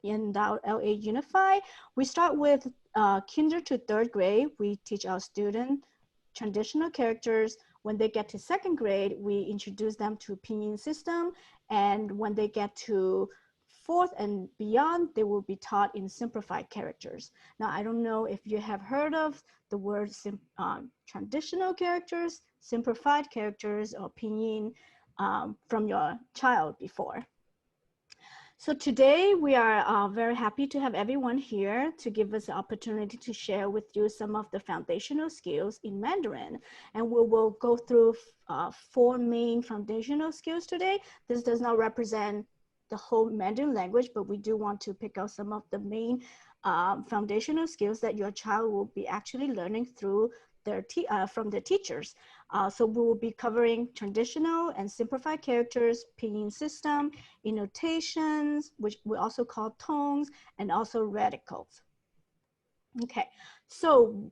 in the LA Unified, we start with kinder to third grade. We teach our students traditional characters. When they get to second grade, we introduce them to pinyin system. And when they get to fourth and beyond, they will be taught in simplified characters. Now, I don't know if you have heard of the word traditional characters, simplified characters, or pinyin from your child before. So today we are very happy to have everyone here to give us the opportunity to share with you some of the foundational skills in Mandarin. And we will go through 4 main foundational skills today. This does not represent the whole Mandarin language, but we do want to pick out some of the main foundational skills that your child will be actually learning through from their teachers. So we will be covering traditional and simplified characters, pinyin system, annotations, which we also call tones, and also radicals. Okay, so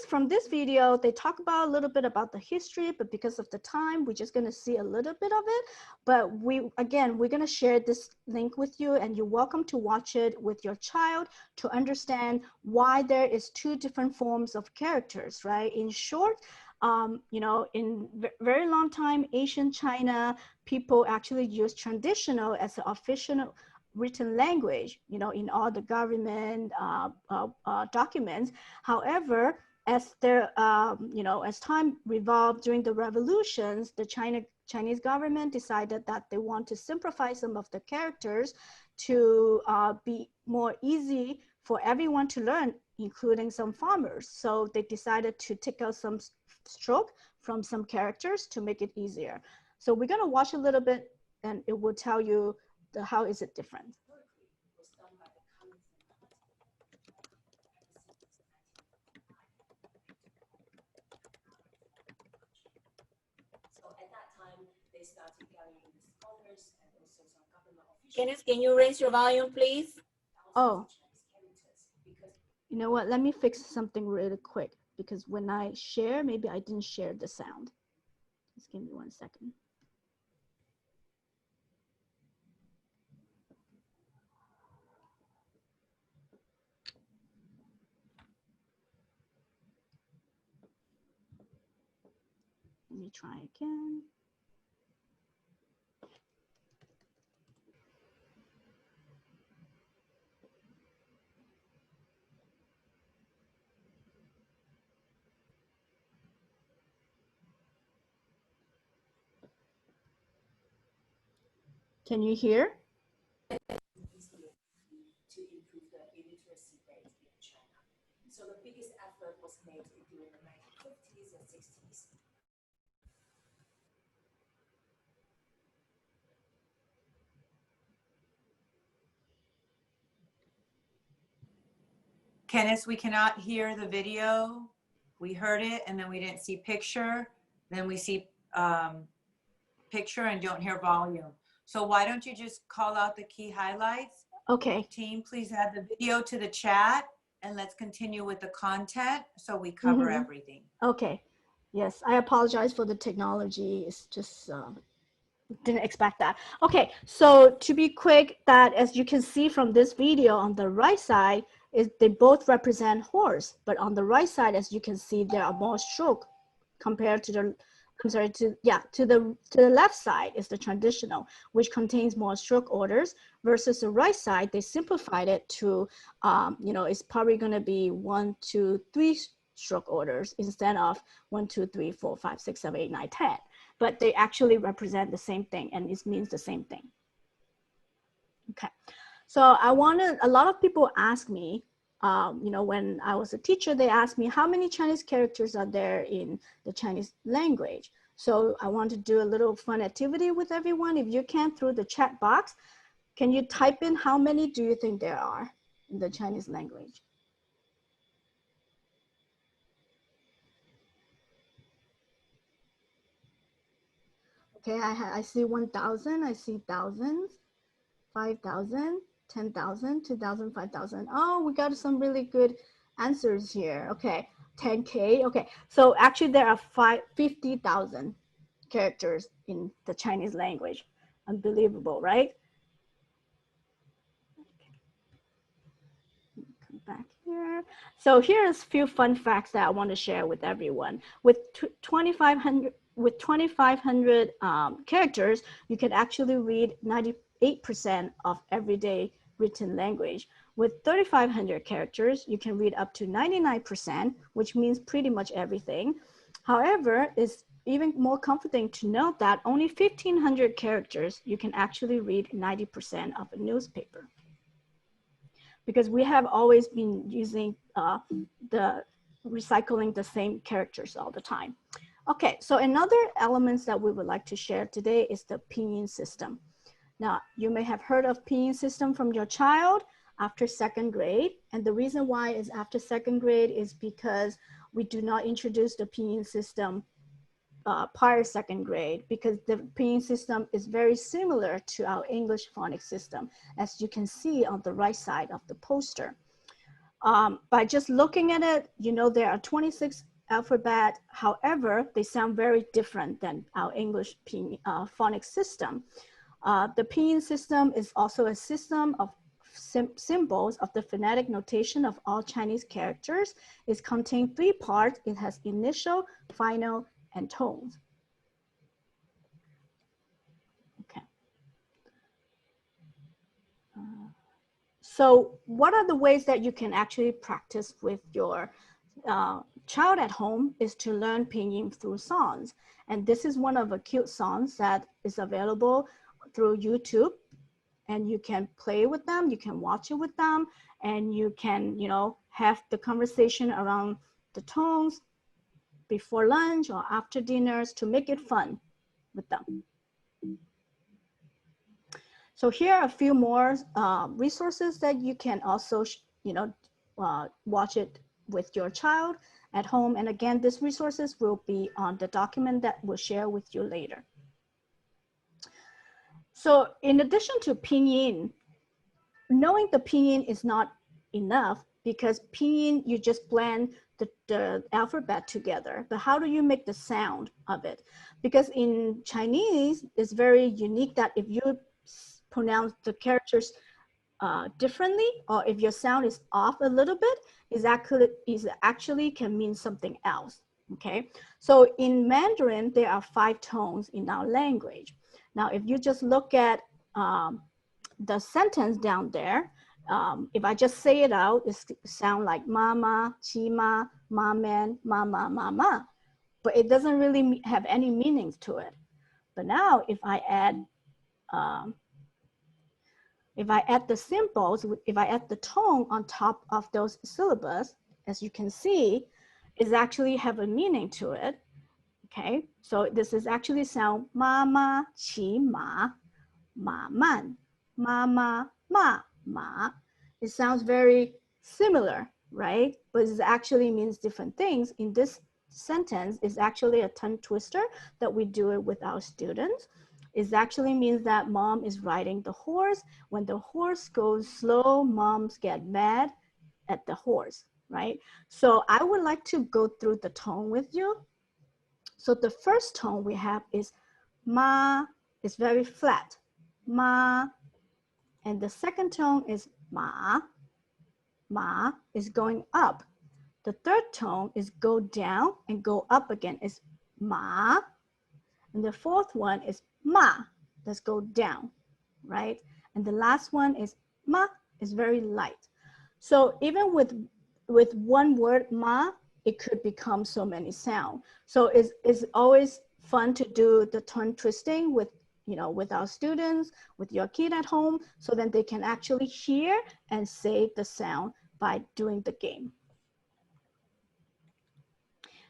from this video, they talk about a little bit about the history, but because of the time, we're just going to see a little bit of it. But we're going to share this link with you, and you're welcome to watch it with your child to understand why there is 2 different forms of characters, right? In short, you know, in very long time, ancient China, people actually use traditional as the official written language, you know, in all the government documents. However, as there, you know, as time revolved during the revolutions, the Chinese government decided that they want to simplify some of the characters to be more easy for everyone to learn, including some farmers. So they decided to take out some stroke from some characters to make it easier. So we're going to watch a little bit, and it will tell you how is it different. So at that time, they started gathering the scholars and also some government officials. Can you raise your volume, please? Oh, you know what? Let me fix something really quick, because when I share, maybe I didn't share the sound. Just give me 1 second. Let me try again. Can you hear? To improve the illiteracy rate in China. So the biggest effort was made during the 1950s and 60s. Kenneth, we cannot hear the video. We heard it and then we didn't see picture. Then we see picture and don't hear volume. So why don't you just call out the key highlights? Okay. Team, please add the video to the chat and let's continue with the content so we cover everything. Okay. Yes, I apologize for the technology. It's just didn't expect that. Okay, so to be quick, that as you can see from this video on the right side, they both represent horse, but on the right side, as you can see, there are more stroke compared to the, I'm sorry, to the left side is the traditional, which contains more stroke orders, versus the right side, they simplified it to, you know, it's probably going to be 1, 2, 3 stroke orders instead of 1, 2, 3, 4, 5, 6, 7, 8, 9, 10. But they actually represent the same thing, and it means the same thing. Okay, so a lot of people ask me, you know, when I was a teacher, they asked me how many Chinese characters are there in the Chinese language. So I want to do a little fun activity with everyone. If you can, through the chat box, can you type in how many do you think there are in the Chinese language? Okay, I see 1,000, I see thousands, 5,000, 10,000, 2,000, 5,000. Oh, we got some really good answers here. Okay, 10K. Okay, so actually there are 50,000 characters in the Chinese language. Unbelievable, right? back here. So here's a few fun facts that I want to share with everyone. With 2,500 characters, you can actually read 98% of everyday written language. With 3,500 characters, you can read up to 99%, which means pretty much everything. However, it's even more comforting to note that only 1,500 characters, you can actually read 90% of a newspaper. Because we have always been using recycling the same characters all the time. Okay, so another elements that we would like to share today is the pinyin system. Now, you may have heard of pinyin system from your child after 2nd grade. And the reason why is after 2nd grade is because we do not introduce the pinyin system prior 2nd grade, because the pinyin system is very similar to our English phonics system, as you can see on the right side of the poster. By just looking at it, you know there are 26 alphabet. However, they sound very different than our English phonics system. The pinyin system is also a system of symbols of the phonetic notation of all Chinese characters. It contains 3 parts. It has initial, final, and tones. Okay. So what are the ways that you can actually practice with your child at home is to learn pinyin through songs. And this is one of the cute songs that is available through YouTube. And you can play with them, you can watch it with them, and you can, you know, have the conversation around the tones before lunch or after dinners to make it fun with them. So here are a few more resources that you can also, you know, watch it with your child at home. And again, these resources will be on the document that we'll share with you later. So in addition to pinyin, knowing the pinyin is not enough, because pinyin, you just blend the alphabet together, but how do you make the sound of it? Because in Chinese, it's very unique that if you pronounce the characters differently, or if your sound is off a little bit, is actually can mean something else, okay? So in Mandarin, there are 5 tones in our language. Now, if you just look at the sentence down there, if I just say it out, it sounds like mama, chima, maman, mama, mama, but it doesn't really have any meanings to it. But now if I add the symbols, if I add the tone on top of those syllables, as you can see, it actually have a meaning to it. Okay, so this is actually sound mama, chima, maman, mama, ma. It sounds very similar, right? But it actually means different things. In this sentence, it's actually a tongue twister that we do it with our students. It actually means that mom is riding the horse. When the horse goes slow, moms get mad at the horse, right? So I would like to go through the tone with you. So the first tone we have is ma. It's very flat, ma. And the second tone is ma. Ma is going up. The third tone is go down and go up again, is ma. And the fourth one is ma, let's go down, right? And the last one is ma, is very light. So even with one word ma, it could become so many sounds. So it's always fun to do the tongue twisting with, you know, with our students, with your kid at home, so that they can actually hear and say the sound by doing the game.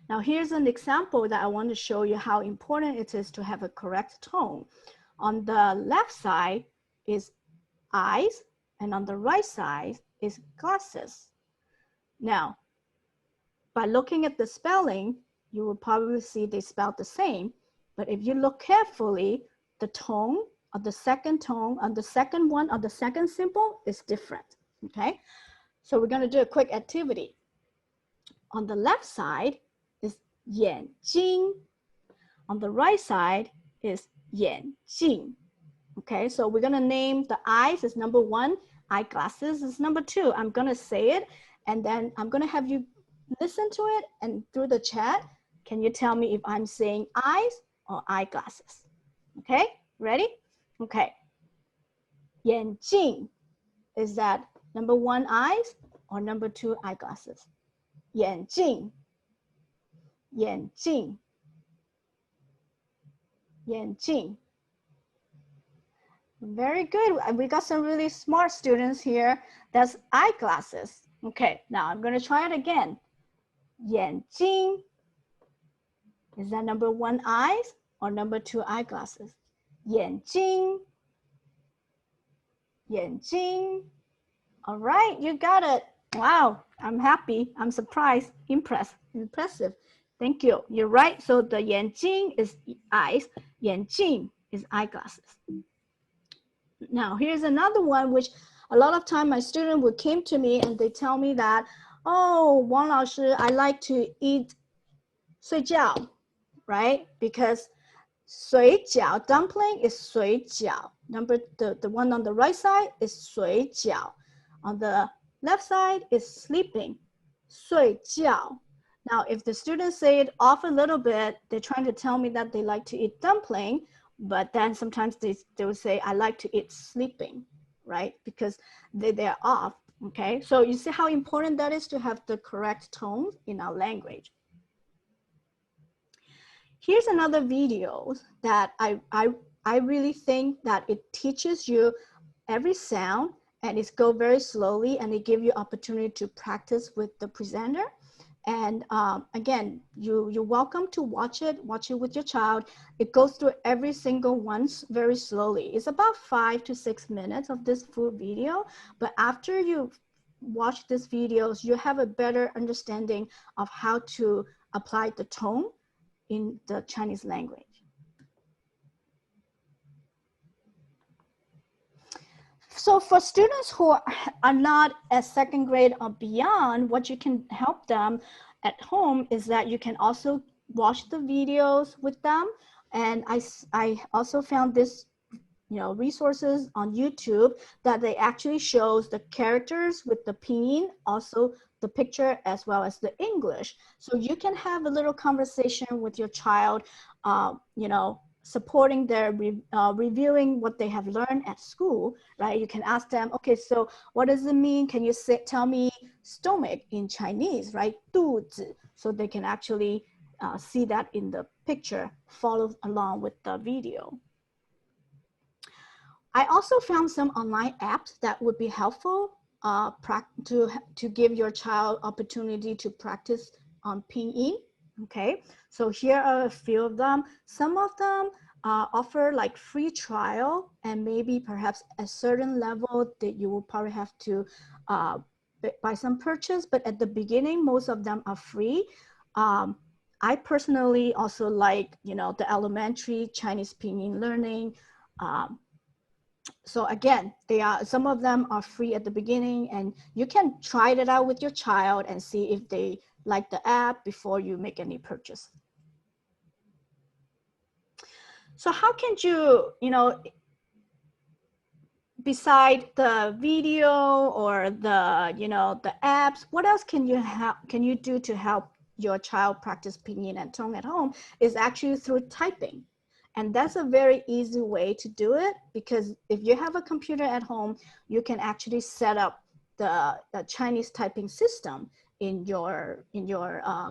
Now here's an example that I want to show you how important it is to have a correct tone. On the left side is eyes, and on the right side is glasses. Now, by looking at the spelling, you will probably see they spell the same, but if you look carefully, the tone of the second tone on the second one of the second symbol is different, okay? So we're gonna do a quick activity. On the left side is 眼睛. On the right side is 眼镜. Okay, so we're gonna name the eyes as number 1, eyeglasses is number 2. I'm gonna say it, And then I'm gonna have you listen to it, and through the chat, can you tell me if I'm saying eyes or eyeglasses? Okay, ready? Okay. 眼镜, is that number 1 eyes or number 2 eyeglasses? 眼镜, 眼镜, 眼镜. Very good. We got some really smart students here. That's eyeglasses. Okay, now I'm going to try it again. 眼睛. Is that number 1 eyes or number 2 eyeglasses? 眼睛. 眼睛. All right, you got it. Wow, I'm happy. I'm surprised. Impressive. Thank you. You're right. So the 眼睛 is eyes. 眼镜 is eyeglasses. Now, here's another one, which a lot of time my student would came to me and they tell me that, oh, Wang 老师, I like to eat 睡觉, right? Because 水饺 dumpling is 水饺. Number the one on the right side is 水饺. On the left side is sleeping. 睡觉. Now, if the students say it off a little bit, they're trying to tell me that they like to eat dumpling. But then sometimes they will say, I like to eat sleeping, right? Because they're off, okay? So you see how important that is to have the correct tone in our language. Here's another video that I really think that it teaches you every sound, and it's go very slowly, and it give you opportunity to practice with the presenter. And again, you're welcome to watch it with your child. It goes through every single one very slowly. It's about 5 to 6 minutes of this full video. But after you watch these videos, you have a better understanding of how to apply the tone in the Chinese language. So for students who are not at 2nd grade or beyond, what you can help them at home is that you can also watch the videos with them. And I also found this, resources on YouTube that they actually shows the characters with the pinyin, also the picture as well as the English. So you can have a little conversation with your child, supporting their reviewing what they have learned at school, right? You can ask them, okay, so what does it mean? Can you tell me stomach in Chinese, right? 肚子. So they can actually see that in the picture, follow along with the video. I also found some online apps that would be helpful to give your child opportunity to practice on pinyin. Okay, so here are a few of them. Some of them offer like free trial, and maybe perhaps a certain level that you will probably have to buy some purchase, but at the beginning, most of them are free. I personally also like, the elementary Chinese pinyin learning. So again, some of them are free at the beginning, and you can try it out with your child and see if they like the app before you make any purchase. So how can you, beside the video or the, the apps, what else can you do to help your child practice pinyin and tone at home is actually through typing. And that's a very easy way to do it, because if you have a computer at home, you can actually set up the Chinese typing system in your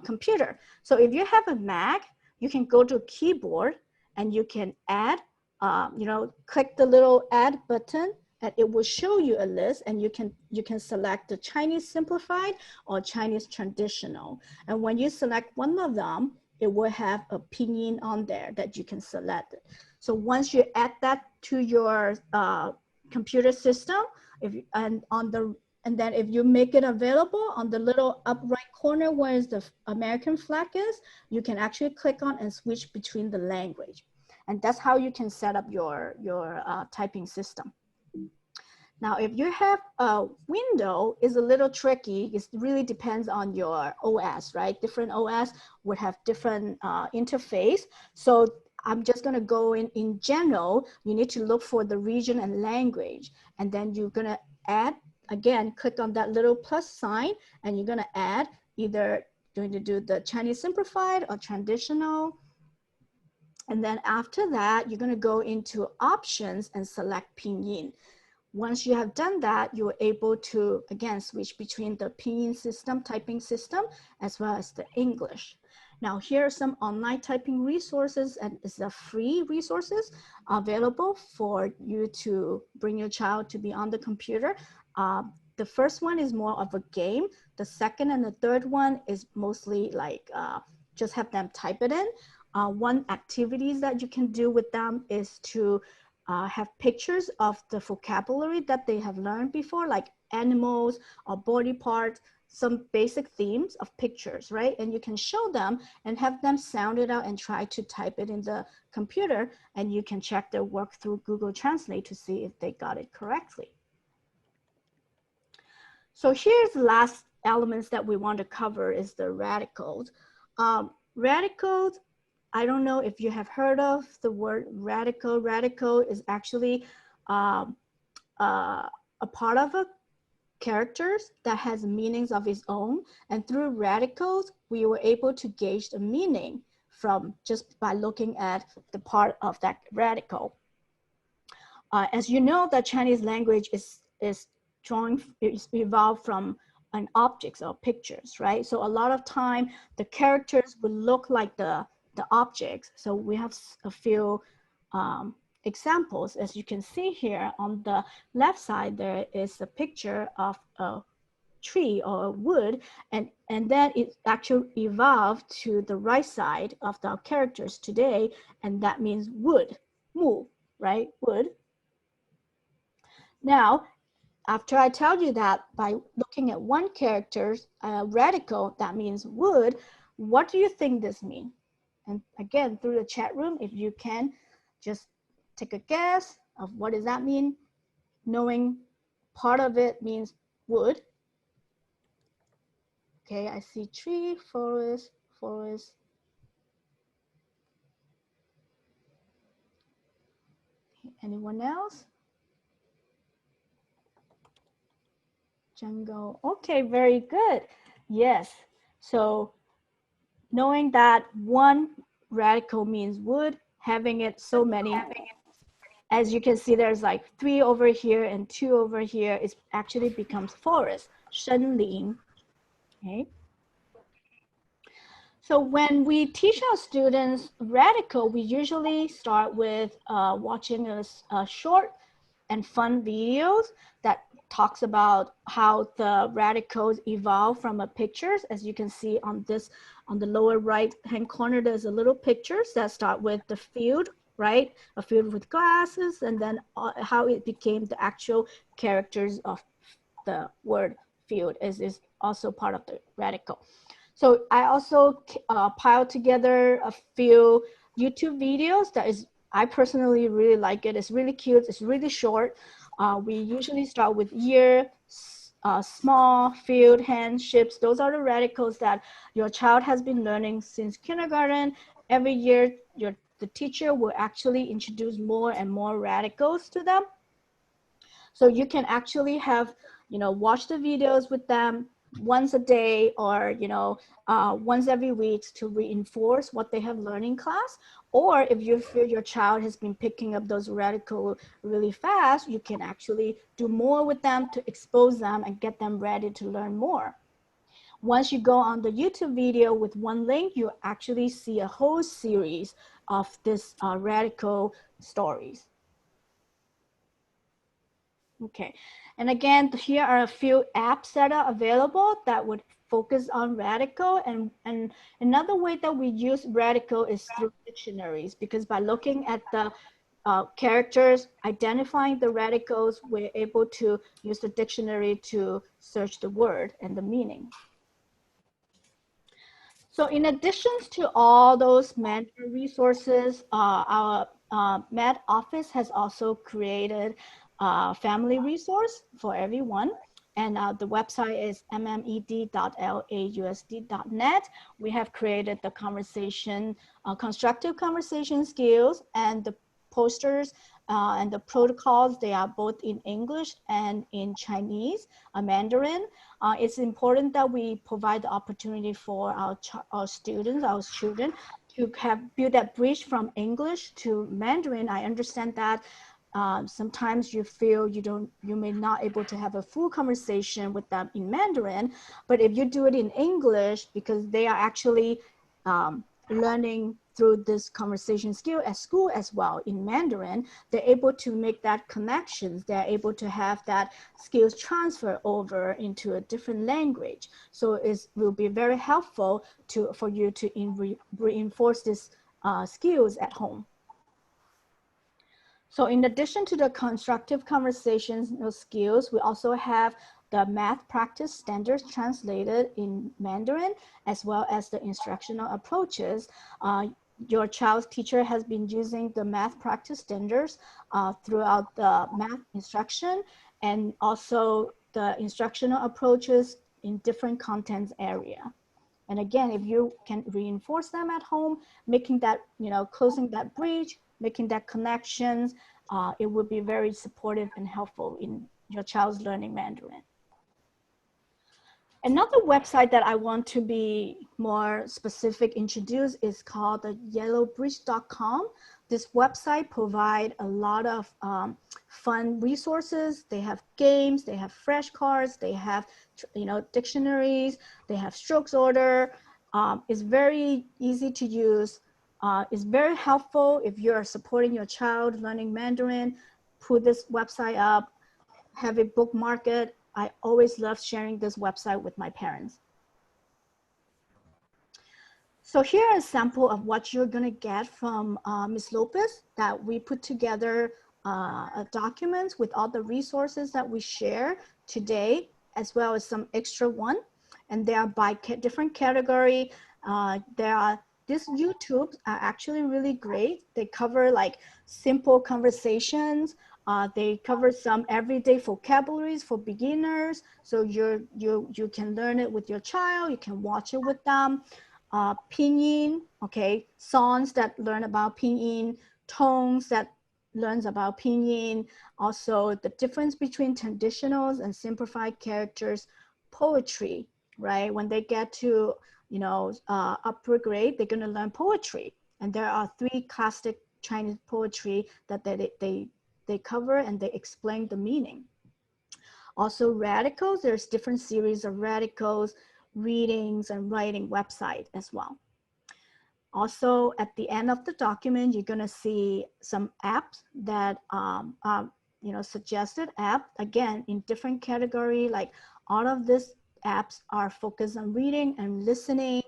computer. So if you have a Mac, you can go to keyboard and you can add, click the little add button, and it will show you a list, and you can select the Chinese simplified or Chinese traditional. And when you select one of them, it will have a pinyin on there that you can select. So once you add that to your computer system, and then if you make it available on the little up right corner where the American flag is, you can actually click on and switch between the language. And that's how you can set up your typing system. Now, if you have a window, it's a little tricky. It really depends on your OS, right? Different OS would have different interface. So I'm just gonna go in general, you need to look for the region and language, and then you're gonna add again, click on that little plus sign, and you're gonna add either going to do the Chinese simplified or traditional. And then after that, you're gonna go into options and select pinyin. Once you have done that, you're able to, again, switch between the pinyin system, typing system, as well as the English. Now, here are some online typing resources, and it's a free resources available for you to bring your child to be on the computer. The first one is more of a game. The second and the third one is mostly like just have them type it in. One activities that you can do with them is to have pictures of the vocabulary that they have learned before, like animals or body parts, some basic themes of pictures, right? And you can show them and have them sound it out and try to type it in the computer, and you can check their work through Google Translate to see if they got it correctly. So here's the last elements that we want to cover is the radicals. Radicals, I don't know if you have heard of the word radical. Radical is actually a part of a characters that has meanings of its own. And through radicals, we were able to gauge the meaning from just by looking at the part of that radical. As you know, the Chinese language is evolved from an objects or pictures, right? So a lot of time the characters would look like the objects. So we have a few examples. As you can see here on the left side, there is a picture of a tree or a wood, and then it actually evolved to the right side of the characters today, and that means wood, mu, right? Wood. Now, after I tell you that by looking at one character's radical, that means wood, what do you think this means? And again, through the chat room, if you can just take a guess of what does that mean, knowing part of it means wood. Okay, I see tree, forest, forest. Anyone else? Jungle. Okay, very good. Yes. So knowing that one radical means wood, having it so many, as you can see, there's like 3 over here and 2 over here, it actually becomes forest, 森林. Okay. So when we teach our students radical, we usually start with watching a short and fun videos that talks about how the radicals evolve from a pictures. As you can see on this, on the lower right hand corner, there's a little pictures that start with the field, right? A field with glasses, and then how it became the actual characters of the word field is also part of the radical. So I also piled together a few YouTube videos that is, I personally really like it. It's really cute. It's really short. We usually start with year, small, field, hand, ships. Those are the radicals that your child has been learning since kindergarten. Every year, the teacher will actually introduce more and more radicals to them. So you can actually have, watch the videos with them once a day, or once every week to reinforce what they have learned in class. Or if you feel your child has been picking up those radicals really fast, you can actually do more with them to expose them and get them ready to learn more. Once you go on the YouTube video with one link, you actually see a whole series of this radical stories. Okay, and again, here are a few apps that are available that would focus on radical. And another way that we use radical is through dictionaries, because by looking at the characters, identifying the radicals, we're able to use the dictionary to search the word and the meaning. So in addition to all those mentor resources, our Med office has also created a family resource for everyone. And the website is mmed.lausd.net. We have created the conversation, constructive conversation skills, and the posters and the protocols, they are both in English and in Chinese, Mandarin. It's important that we provide the opportunity for our students, our children, to build that bridge from English to Mandarin. I understand that sometimes you feel you may not able to have a full conversation with them in Mandarin, but if you do it in English, because they are actually learning through this conversation skill at school as well in Mandarin, they're able to make that connections. They're able to have that skills transfer over into a different language. So it will be very helpful for you to reinforce these skills at home. So in addition to the constructive conversations skills, we also have the math practice standards translated in Mandarin, as well as the instructional approaches. Your child's teacher has been using the math practice standards throughout the math instruction, and also the instructional approaches in different contents area. And again, if you can reinforce them at home, making that, closing that bridge, making that connections, it would be very supportive and helpful in your child's learning Mandarin. Another website that I want to be more specific introduce is called the yellowbridge.com. This website provides a lot of fun resources. They have games, they have flashcards, they have dictionaries, they have strokes order. It's very easy to use. It's very helpful if you're supporting your child learning Mandarin. Put this website up, have it bookmark it. I always love sharing this website with my parents. So here is a sample of what you're gonna get from Ms. Lopez, that we put together a document with all the resources that we share today, as well as some extra one. And they are by different category. These YouTubes are actually really great. They cover like simple conversations. They cover some everyday vocabularies for beginners. So you can learn it with your child. You can watch it with them. Pinyin, okay, songs that learn about pinyin, tones that learns about pinyin, also the difference between traditionals and simplified characters, poetry, right? When they get to upper grade, they're gonna learn poetry, and there are 3 classic Chinese poetry that they cover and they explain the meaning. Also radicals, there's different series of radicals, readings and writing website as well. Also at the end of the document, you're gonna see some apps that suggested app, again, in different category, like all of these apps are focused on reading and listening.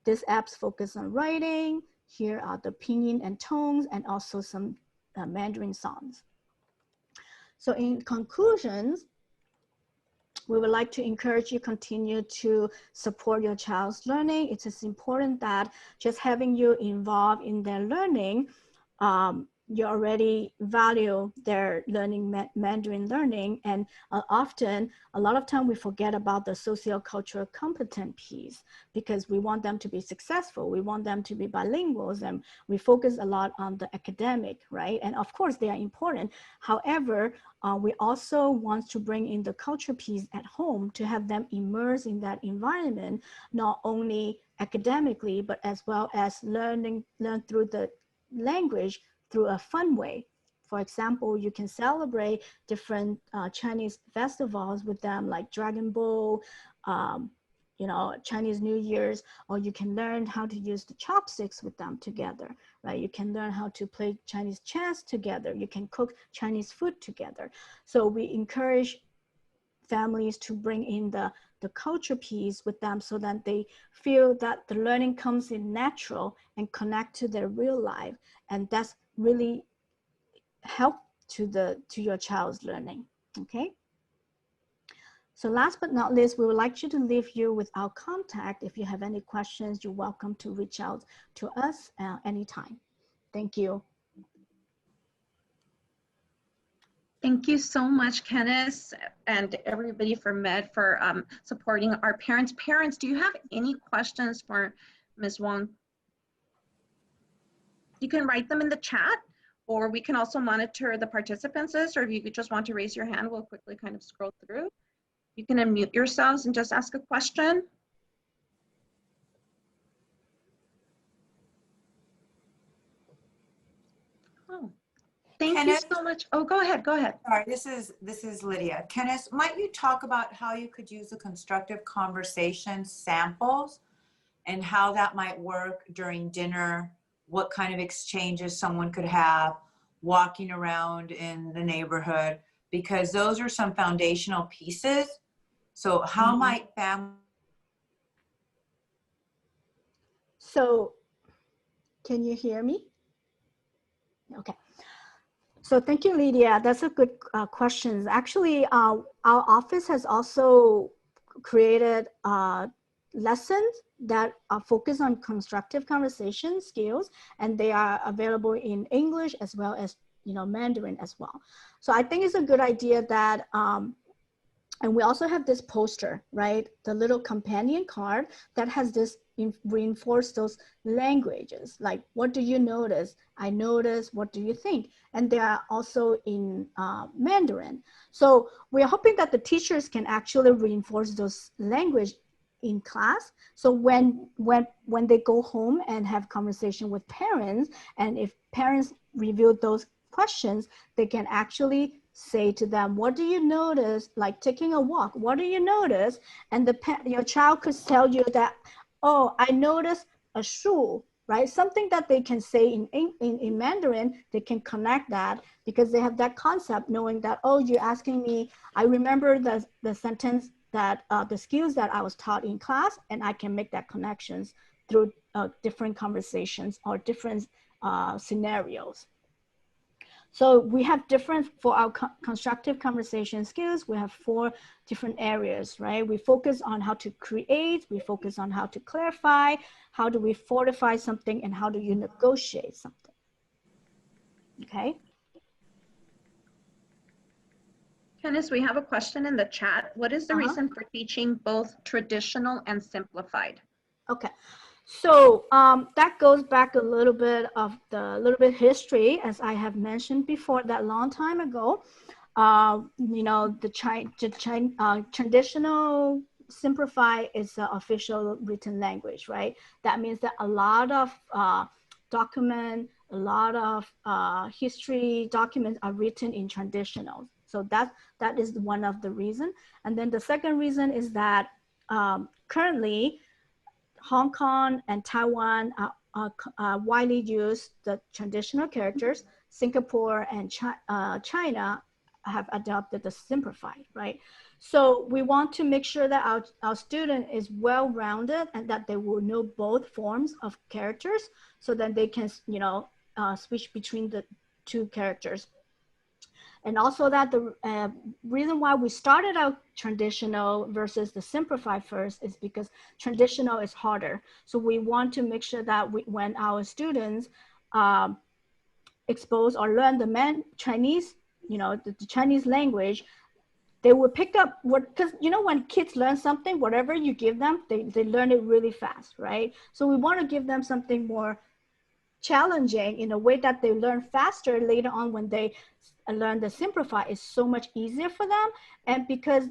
These apps focus on writing. Here are the pinyin and tones, and also some Mandarin songs. So in conclusions, we would like to encourage you continue to support your child's learning. It is important that just having you involved in their learning, you already value their learning, Mandarin learning. And often, a lot of time we forget about the socio-cultural competent piece, because we want them to be successful. We want them to be bilinguals, and we focus a lot on the academic, right? And of course they are important. However, we also want to bring in the culture piece at home to have them immerse in that environment, not only academically, but as well as learn through the language through a fun way. For example, you can celebrate different Chinese festivals with them, like Dragon Ball, Chinese New Year's, or you can learn how to use the chopsticks with them together, right? You can learn how to play Chinese chess together. You can cook Chinese food together. So we encourage families to bring in the culture piece with them, so that they feel that the learning comes in natural and connect to their real life. And that's really help to your child's learning, okay? So last but not least, we would like you to leave you with our contact. If you have any questions, you're welcome to reach out to us anytime. Thank you. Thank you so much, Kenneth, and everybody from MED for supporting our parents. Parents, do you have any questions for Ms. Wong? You can write them in the chat, or we can also monitor the participants list, or if you just want to raise your hand, we'll quickly kind of scroll through. You can unmute yourselves and just ask a question. Oh, thank you Kenneth? so much. Oh, go ahead, go ahead. Sorry, this is Lydia. Kenneth, might you talk about how you could use the constructive conversation samples and how that might work during dinner, what kind of exchanges someone could have walking around in the neighborhood, because those are some foundational pieces. So how might family... So can you hear me? Okay. So thank you, Lydia. That's a good question. Actually, our office has also created lessons that are focused on constructive conversation skills, and they are available in English as well as Mandarin as well. So I think it's a good idea that and we also have this poster, right? The little companion card that has this reinforce those languages. Like, what do you notice? I notice, what do you think? And they are also in Mandarin. So we're hoping that the teachers can actually reinforce those language in class. So when they go home and have conversation with parents, and if parents review those questions, they can actually say to them, what do you notice? Like taking a walk, what do you notice? And your child could tell you that, oh, I noticed a shoe, right? Something that they can say in Mandarin, they can connect that because they have that concept, knowing that, oh, you're asking me, I remember the sentence that the skills that I was taught in class, and I can make that connections through different conversations or different scenarios. So we have different, for our constructive conversation skills, we have 4 different areas, right? We focus on how to create, we focus on how to clarify, how do we fortify something, and how do you negotiate something, okay? Candice, we have a question in the chat. What is the reason for teaching both traditional and simplified? Okay. So that goes back a little bit of the history, as I have mentioned before, that long time ago, the traditional simplify is the official written language, right? That means that a lot of document, a lot of history documents are written in traditional. So that is one of the reason. And then the second reason is that currently, Hong Kong and Taiwan widely use the traditional characters. Singapore and China have adopted the simplified, right? So we want to make sure that our student is well-rounded and that they will know both forms of characters, so that they can, switch between the 2 characters. And also that the reason why we started out traditional versus the simplified first is because traditional is harder. So we want to make sure that when our students expose or learn the Chinese, the Chinese language, they will pick up because when kids learn something, whatever you give them, they learn it really fast, right? So we want to give them something more challenging in a way that they learn faster later on. When they learn the simplify, is so much easier for them. And because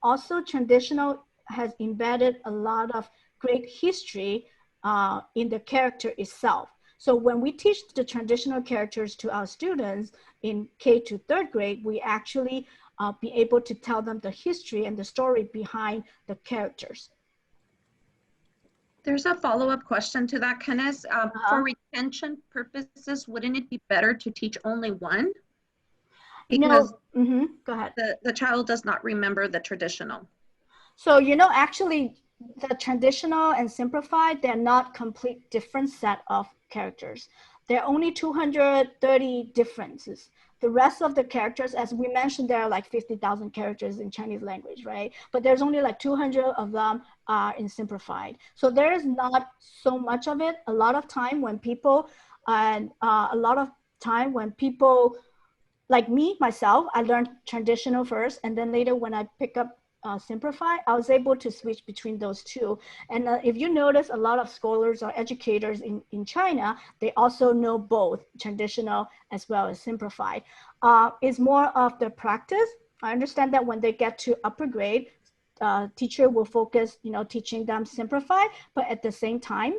also traditional has embedded a lot of great history in the character itself. So when we teach the traditional characters to our students in K to 3rd grade, we actually be able to tell them the history and the story behind the characters. There's a follow-up question to that, Kenneth. For retention purposes, wouldn't it be better to teach only one? Because go ahead. The child does not remember the traditional. So, actually, the traditional and simplified, they're not complete different set of characters. There are only 230 differences. The rest of the characters, as we mentioned, there are like 50,000 characters in Chinese language, right? But there's only like 200 of them in simplified. So there is not so much of it. A lot of time when people, like me, myself, I learned traditional first, and then later when I pick up Simplify, I was able to switch between those two. And if you notice, a lot of scholars or educators in China, they also know both traditional as well as simplified. It's more of the practice. I understand that when they get to upper grade, teacher will focus, teaching them simplified, but at the same time,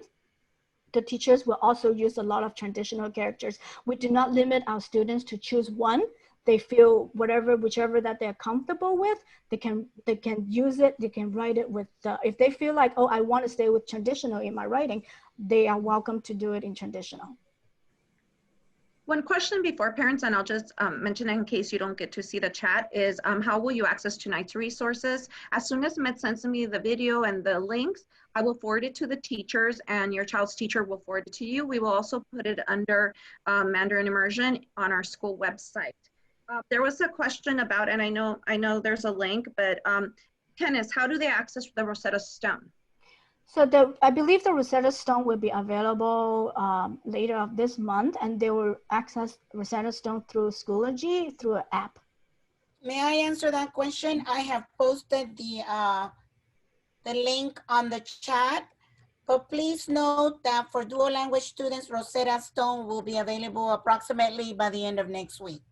the teachers will also use a lot of traditional characters. We do not limit our students to choose one. They feel whichever that they're comfortable with, they can use it, they can write it with, if they feel like, oh, I want to stay with traditional in my writing, they are welcome to do it in traditional. One question before parents, and I'll just mention it in case you don't get to see the chat, is how will you access tonight's resources? As soon as Med sends me the video and the links, I will forward it to the teachers, and your child's teacher will forward it to you. We will also put it under Mandarin Immersion on our school website. There was a question about, and I know there's a link, but Kenneth, how do they access the Rosetta Stone? So I believe the Rosetta Stone will be available later of this month, and they will access Rosetta Stone through Schoology through an app. May I answer that question? I have posted the link on the chat, but please note that for dual language students, Rosetta Stone will be available approximately by the end of next week.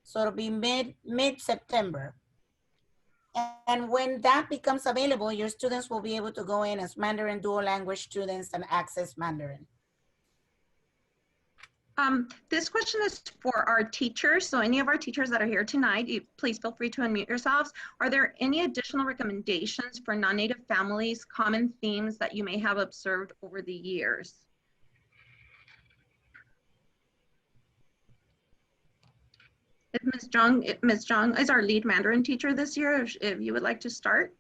So it'll be mid-September. And when that becomes available, your students will be able to go in as Mandarin dual language students and access Mandarin. This question is for our teachers. So any of our teachers that are here tonight, please feel free to unmute yourselves. Are there any additional recommendations for non-native families, common themes that you may have observed over the years? Ms. Zhang is our lead Mandarin teacher this year. If you would like to start.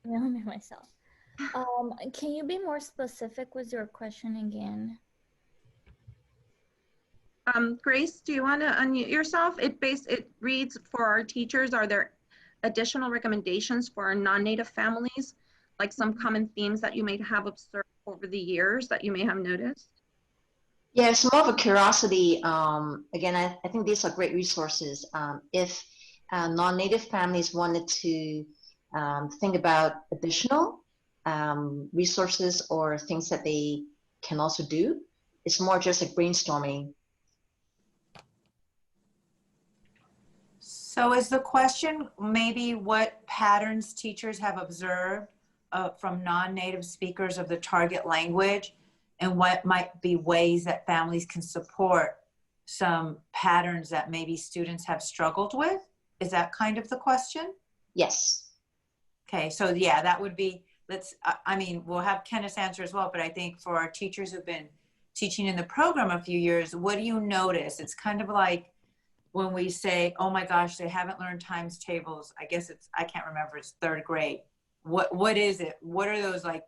I'll unmute myself. Can you be more specific with your question again? Grace, do you want to unmute yourself? It reads, for our teachers, are there additional recommendations for our non-native families, like some common themes that you may have observed over the years that you may have noticed? Yeah, it's more of a curiosity. Again, I think these are great resources. If non-native families wanted to think about additional resources or things that they can also do, it's more just like brainstorming. So is the question maybe what patterns teachers have observed from non-native speakers of the target language, and what might be ways that families can support some patterns that maybe students have struggled with? Is that kind of the question? Yes. Okay, so yeah, that would be, I mean, we'll have Kenneth answer as well, but I think for our teachers who've been teaching in the program a few years, what do you notice? It's kind of like when we say, oh my gosh, they haven't learned times tables. I guess I can't remember, it's third grade. What is it? What are those, like,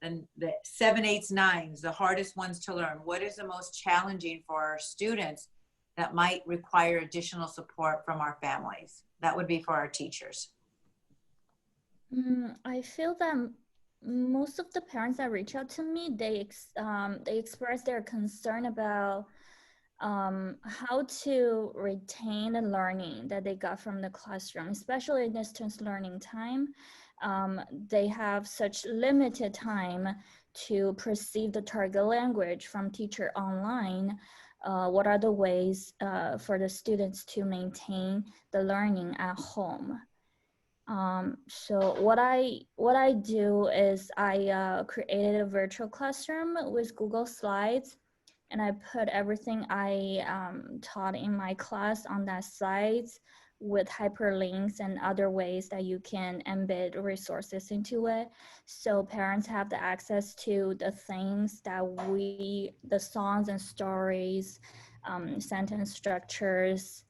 and the 7, 8s, 9s, the hardest ones to learn? What is the most challenging for our students that might require additional support from our families? That would be for our teachers. I feel that most of the parents that reach out to me, they express their concern about how to retain the learning that they got from the classroom, especially in distance learning time. They have such limited time to perceive the target language from teacher online. What are the ways for the students to maintain the learning at home? So what I do is I created a virtual classroom with Google Slides, and I put everything I taught in my class on that site with hyperlinks and other ways that you can embed resources into it. So parents have the access to the things that the songs and stories, sentence structures,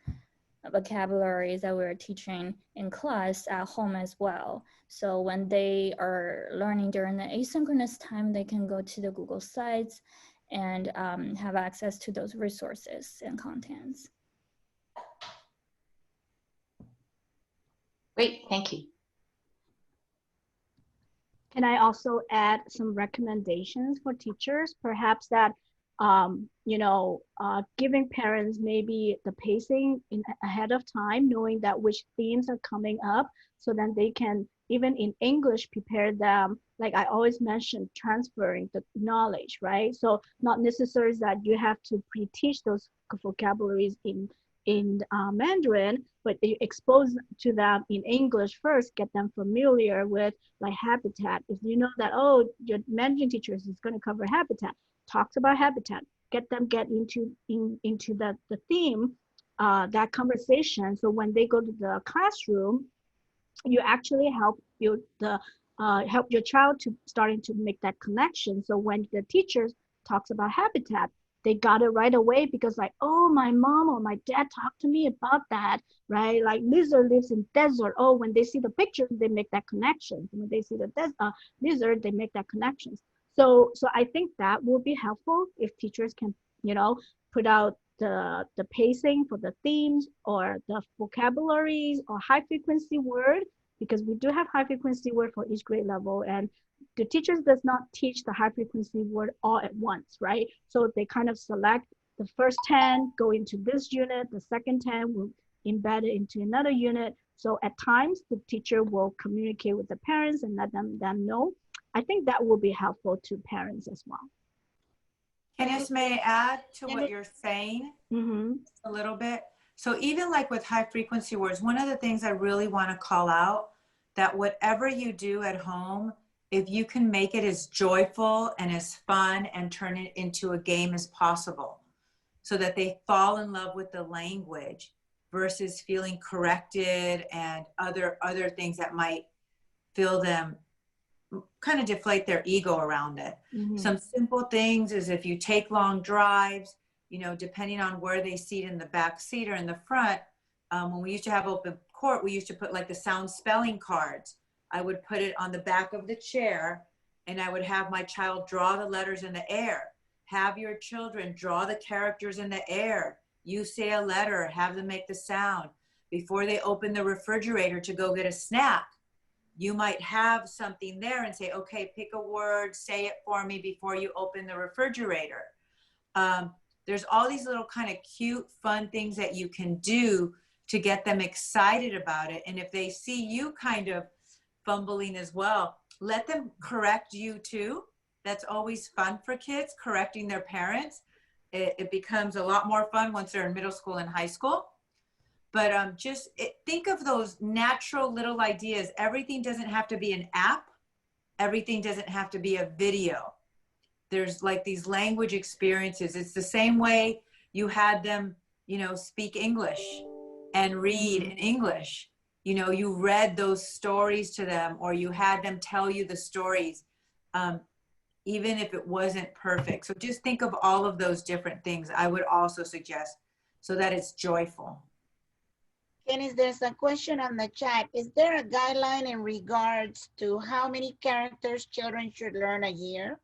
vocabularies that we're teaching in class at home as well. So when they are learning during the asynchronous time, they can go to the Google Sites and have access to those resources and contents. Great, thank you. Can I also add some recommendations for teachers? Perhaps that giving parents maybe the pacing ahead of time, knowing that which themes are coming up, so then they can, even in English, prepare them. Like I always mention, transferring the knowledge, right? So not necessarily that you have to pre-teach those vocabularies in Mandarin, but you expose to them in English first, get them familiar with like habitat. If you know that, oh, your Mandarin teacher is going to cover habitat, talks about habitat, get into the theme, that conversation. So when they go to the classroom, you actually help your child to starting to make that connection. So when the teachers talks about habitat, they got it right away, because like, oh, my mom or my dad talked to me about that, right? Like lizard lives in desert. Oh, when they see the pictures, they make that connection. When they see the lizard, they make that connections. So I think that will be helpful if teachers can, put out the pacing for the themes or the vocabularies or high frequency word, because we do have high frequency word for each grade level, and the teachers does not teach the high frequency word all at once, right? So they kind of select the first 10, go into this unit, the second 10 will embed it into another unit. So at times the teacher will communicate with the parents and let them know. I think that will be helpful to parents as well. Candice, may I add to what you're saying a little bit? So even like with high frequency words, one of the things I really want to call out, that whatever you do at home, if you can make it as joyful and as fun and turn it into a game as possible, so that they fall in love with the language versus feeling corrected and other things that might feel them, kind of deflate their ego around it. Some simple things is if you take long drives, depending on where they seat, in the back seat or in the front, when we used to have open court, we used to put like the sound spelling cards. I would put it on the back of the chair, and I would have my child draw the letters in the air. Have your children draw the characters in the air. You say a letter, have them make the sound. Before they open the refrigerator to go get a snack, you might have something there and say, okay, pick a word, say it for me before you open the refrigerator. There's all these little kind of cute, fun things that you can do to get them excited about it. And if they see you kind of fumbling as well, let them correct you too. That's always fun for kids, correcting their parents. It becomes a lot more fun once they're in middle school and high school. But think of those natural little ideas. Everything doesn't have to be an app. Everything doesn't have to be a video. There's like these language experiences. It's the same way you had them, speak English and read in English. You read those stories to them, or you had them tell you the stories, even if it wasn't perfect. So just think of all of those different things I would also suggest, so that it's joyful. Kenny, there's a question on the chat. Is there a guideline in regards to how many characters children should learn a year?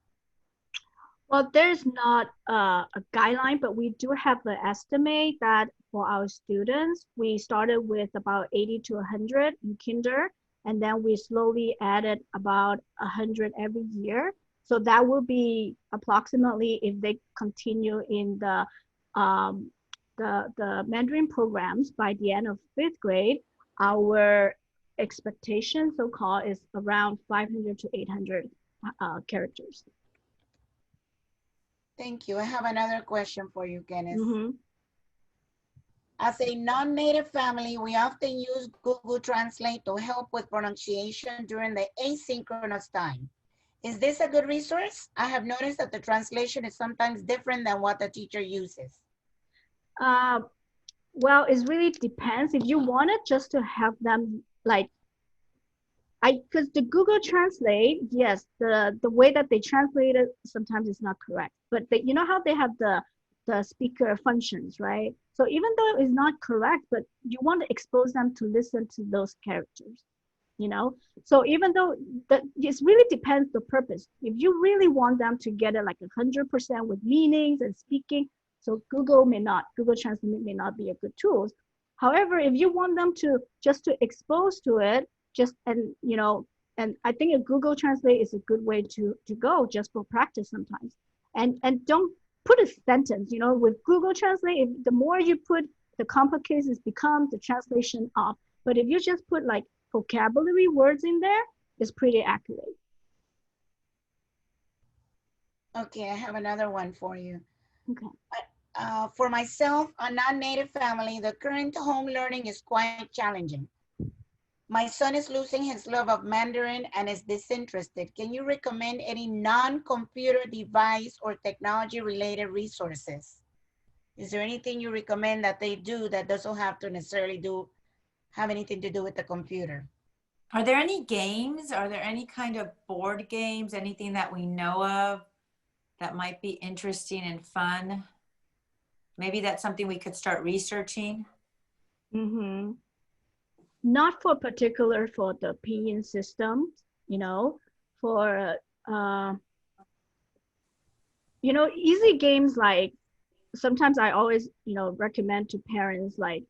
Well, there's not a guideline, but we do have an estimate that for our students, we started with about 80 to 100 in kinder, and then we slowly added about 100 every year. So that will be approximately, if they continue in the Mandarin programs by the end of 5th grade, our expectation, so-called, is around 500 to 800 characters. Thank you. I have another question for you, Kenneth. As a non-native family, we often use Google Translate to help with pronunciation during the asynchronous time. Is this a good resource? I have noticed that the translation is sometimes different than what the teacher uses. Well, it really depends. If you wanted just to have them because the Google Translate, yes, the way that they translate it sometimes is not correct. But you know how they have the speaker functions, right? So even though it's not correct, but you want to expose them to listen to those characters, So even though it really depends the purpose. If you really want them to get it like 100% with meanings and speaking, so Google Translate may not be a good tool. However, if you want them to just to expose to it, and I think a Google Translate is a good way to go just for practice sometimes. And don't put a sentence, you know, with Google Translate, the more you put, the complicated it becomes, the translation up. But if you just put like vocabulary words in there, it's pretty accurate. Okay, I have another one for you. Okay. For myself, a non-native family, the current home learning is quite challenging. My son is losing his love of Mandarin and is disinterested. Can you recommend any non-computer device or technology-related resources? Is there anything you recommend that they do that doesn't have to necessarily have anything to do with the computer? Are there any games? Are there any kind of board games, anything that we know of that might be interesting and fun? Maybe that's something we could start researching. Mm-hmm. Not for particular for the pinyin system, you know, for, you know, easy games like, sometimes I always, you know, recommend to parents like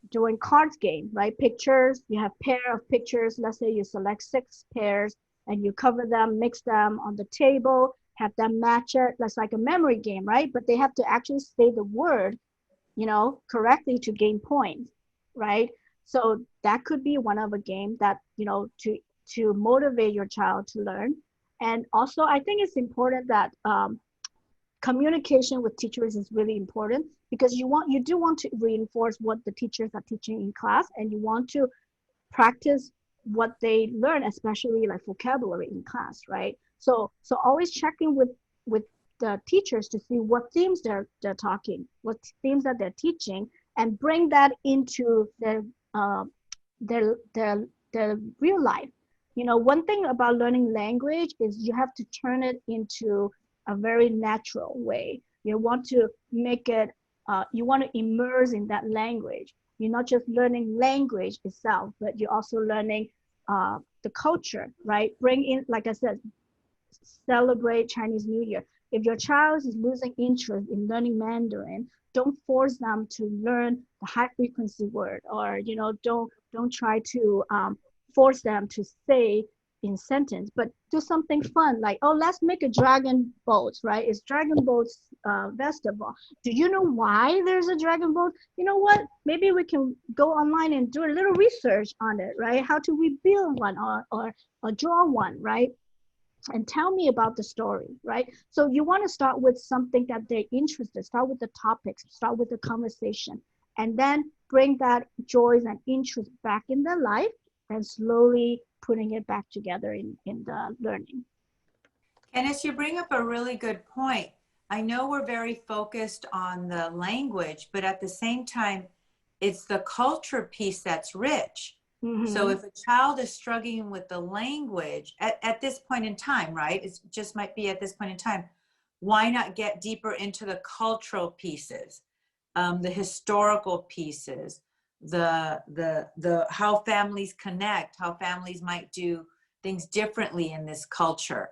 doing cards game, right? Pictures, you have pair of pictures. Let's say you select 6 pairs and you cover them, mix them on the table, have them match it. That's like a memory game, right? But they have to actually say the word, you know, correctly to gain points, right? So that could be one of a game that, you know, to motivate your child to learn. And also, I think it's important that communication with teachers is really important, because you do want to reinforce what the teachers are teaching in class, and you want to practice what they learn, especially like vocabulary in class, right? So always checking with the teachers to see what themes they're talking, what themes that they're teaching, and bring that into their real life. You know, one thing about learning language is you have to turn it into a very natural way. You want to make it, you want to immerse in that language. You're not just learning language itself, but you're also learning the culture, right? Bring in, like I said, celebrate Chinese New Year. If your child is losing interest in learning Mandarin, don't force them to learn the high frequency word, or, you know, don't try to force them to say in sentence, but do something fun like, oh, let's make a dragon boat, right? It's Dragon Boat's festival. Do you know why there's a dragon boat? You know what? Maybe we can go online and do a little research on it, right? How to rebuild one, or draw one, right? And tell me about the story, right? So you want to start with something that they're interested, start with the topics, start with the conversation, and then bring that joys and interest back in their life, and slowly putting it back together in the learning. Kenneth, you bring up a really good point. I know we're very focused on the language, but at the same time, it's the culture piece that's rich. Mm-hmm. So if a child is struggling with the language at this point in time, right? It just might be at this point in time. Why not get deeper into the cultural pieces, the historical pieces, the how families connect, how families might do things differently in this culture.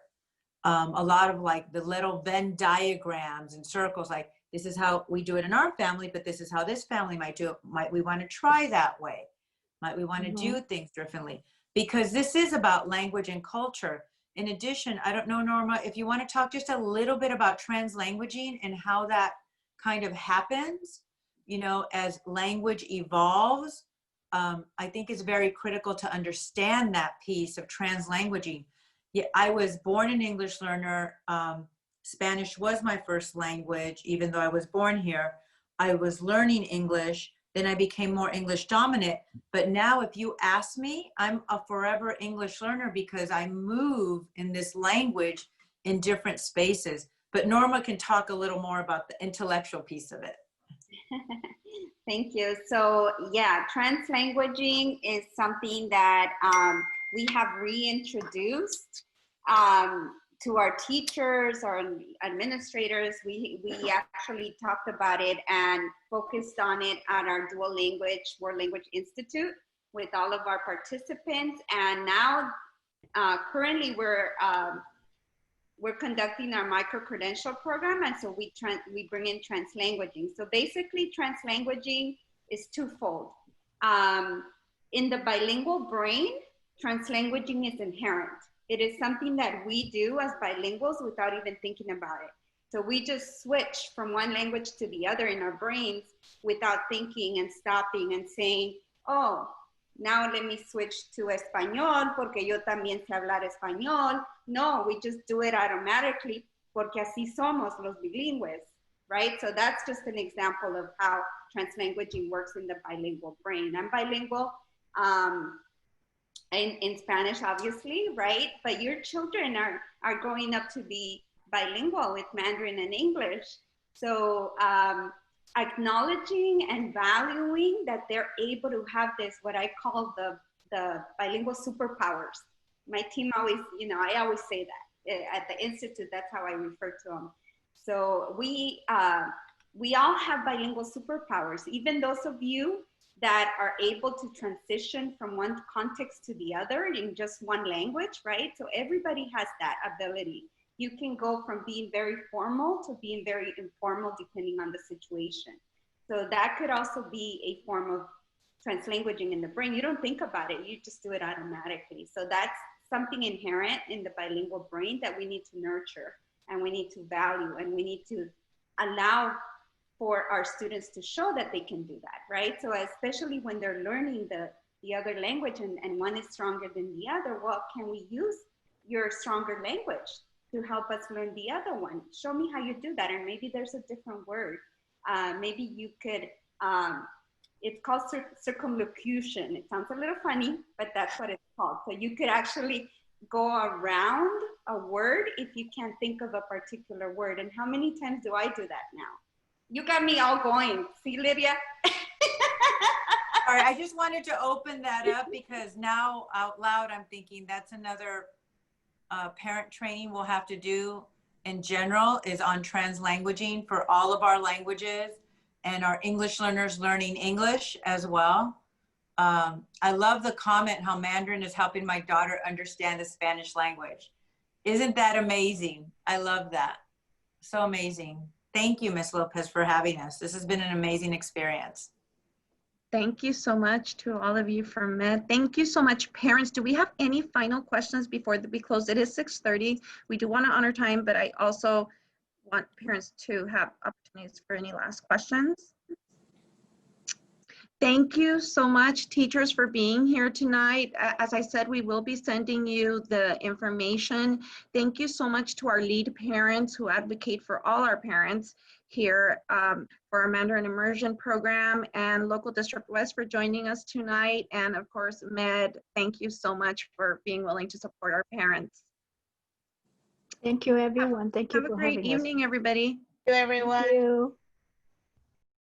A lot of like the little Venn diagrams and circles, like this is how we do it in our family, but this is how this family might do it. Might we want to try that way? Might we want to do things differently? Because this is about language and culture. In addition, I don't know, Norma, if you want to talk just a little bit about translanguaging and how that kind of happens, you know, as language evolves. I think it's very critical to understand that piece of translanguaging. Yeah, I was born an English learner. Spanish was my first language, even though I was born here. I was learning English. Then I became more English dominant. But now if you ask me, I'm a forever English learner because I move in this language in different spaces. But Norma can talk a little more about the intellectual piece of it. Thank you. So yeah, translanguaging is something that we have reintroduced to our teachers, our administrators. We actually talked about it and focused on it at our Dual Language World Language Institute with all of our participants. And now currently we're conducting our micro-credential program, and so we bring in translanguaging. So basically, translanguaging is twofold. In the bilingual brain, translanguaging is inherent. It is something that we do as bilinguals without even thinking about it. So we just switch from one language to the other in our brains without thinking and stopping and saying, oh, now let me switch to español porque yo también sé hablar español. No, we just do it automatically porque así somos los bilingües, right? So that's just an example of how translanguaging works in the bilingual brain. I'm bilingual in Spanish, obviously, right? But your children are growing up to be bilingual with Mandarin and English. So acknowledging and valuing that they're able to have this, what I call the bilingual superpowers. My team always, you know, I always say that at the Institute, that's how I refer to them. So we all have bilingual superpowers, even those of you that are able to transition from one context to the other in just one language, right? So everybody has that ability. You can go from being very formal to being very informal depending on the situation. So that could also be a form of translanguaging in the brain. You don't think about it, you just do it automatically. So that's something inherent in the bilingual brain that we need to nurture and we need to value and we need to allow for our students to show that they can do that, right? So especially when they're learning the other language and one is stronger than the other, well, can we use your stronger language to help us learn the other one? Show me how you do that. And maybe there's a different word. Maybe you could, it's called circumlocution. It sounds a little funny, but that's what it's called. So you could actually go around a word if you can't think of a particular word. And how many times do I do that now? You got me all going. See, Lydia? All right, I just wanted to open that up because now out loud, I'm thinking that's another parent training we'll have to do in general is on translanguaging for all of our languages and our English learners learning English as well. I love the comment how Mandarin is helping my daughter understand the Spanish language. Isn't that amazing? I love that. So amazing. Thank you, Ms. Lopez, for having us. This has been an amazing experience. Thank you so much to all of you for Med. Thank you so much, parents. Do we have any final questions before we close? It is 6:30. We do want to honor time, but I also want parents to have opportunities for any last questions. Thank you so much, teachers, for being here tonight. As I said, we will be sending you the information. Thank you so much to our lead parents who advocate for all our parents here for our Mandarin Immersion program, and Local District West for joining us tonight. And of course, Med, thank you so much for being willing to support our parents. Thank you, everyone. Thank you for having us. Have a great evening, everybody. Thank you, everyone. Thank you.